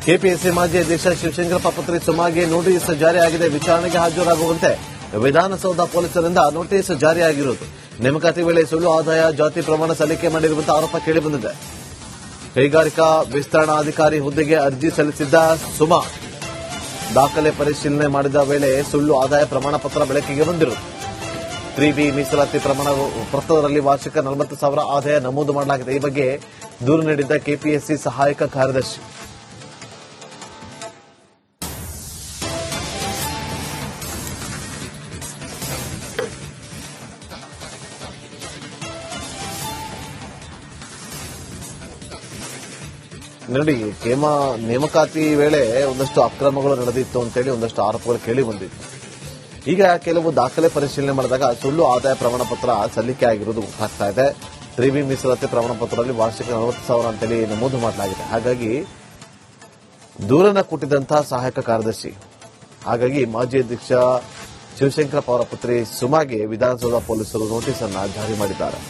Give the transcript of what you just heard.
KPSC ಮಾಜಿ ಅಧ್ಯಕ್ಷ ಶಿವಶಂಕರಪ್ಪ ಪುತ್ರಿ ಸುಮಾಗೆ ನೋಟಿಸ್ ಜಾರಿಯಾಗಿದೆ. ವಿಚಾರಣೆಗೆ ಹಾಜರಾಗುವಂತೆ ವಿಧಾನಸೌಧ ಪೊಲೀಸರಿಂದ ನೋಟಿಸ್ ಜಾರಿಯಾಗಿರುವುದು. ನೇಮಕಾತಿ ವೇಳೆ ಸುಳ್ಳು ಆದಾಯ ಜಾತಿ ಪ್ರಮಾಣ ಸಲ್ಲಿಕೆ ಮಾಡಿರುವಂತಹ ಆರೋಪ ಕೇಳಿಬಂದಿದೆ. ಕೈಗಾರಿಕಾ ವಿಸ್ತರಣಾಧಿಕಾರಿ ಹುದ್ದೆಗೆ ಅರ್ಜಿ ಸಲ್ಲಿಸಿದ್ದ ಸುಮಾ ದಾಖಲೆ ಪರಿಶೀಲನೆ ಮಾಡಿದ ವೇಳೆ ಸುಳ್ಳು ಆದಾಯ ಪ್ರಮಾಣ ಪತ್ರ ಬೆಳಕಿಗೆ ಬಂದಿರುವುದು. 3B ಮೀಸಲಾತಿ ಪ್ರಮಾಣ ಪತ್ರದಲ್ಲಿ ವಾರ್ಷಿಕ 40,000 ಆದಾಯ ನಮೂದು ಮಾಡಲಾಗಿದೆ. ಈ ಬಗ್ಗೆ ದೂರು ನೀಡಿದ್ದ ಕೆಪಿಎಸ್ಸಿ ಸಹಾಯಕ ಕಾರ್ಯದರ್ಶಿ ನೋಡಿ, ನೇಮಕಾತಿ ವೇಳೆ ಒಂದಷ್ಟು ಅಕ್ರಮಗಳು ನಡೆದಿತ್ತು ಅಂತೇಳಿ ಒಂದಷ್ಟು ಆರೋಪಗಳು ಕೇಳಿ ಬಂದಿತ್ತು. ಈಗ ಕೆಲವು ದಾಖಲೆ ಪರಿಶೀಲನೆ ಮಾಡಿದಾಗ ಸುಳ್ಳು ಆದಾಯ ಪ್ರಮಾಣ ಪತ್ರ ಸಲ್ಲಿಕೆ ಆಗಿರುವುದು ಗೊತ್ತಾಗ್ತಾ ಇದೆ. 3B ಮೀಸಲಾತಿ ಪ್ರಮಾಣ ಪತ್ರದಲ್ಲಿ ವಾರ್ಷಿಕ 40,000 ಅಂತೇಳಿ ನಮೂದು ಮಾಡಲಾಗಿದೆ. ಹಾಗಾಗಿ ದೂರನ್ನ ಕೊಟ್ಟಿದ್ದಂತಹ ಸಹಾಯಕ ಕಾರ್ಯದರ್ಶಿ, ಹಾಗಾಗಿ ಮಾಜಿ ಅಧ್ಯಕ್ಷ ಶಿವಶಂಕರಪ್ಪ ಅವರ ಪುತ್ರಿ ಸುಮಾಗೆ ವಿಧಾನಸೌಧ ಪೊಲೀಸರು ನೋಟಿಸ್ ಅನ್ನ ಜಾರಿ ಮಾಡಿದ್ದಾರೆ.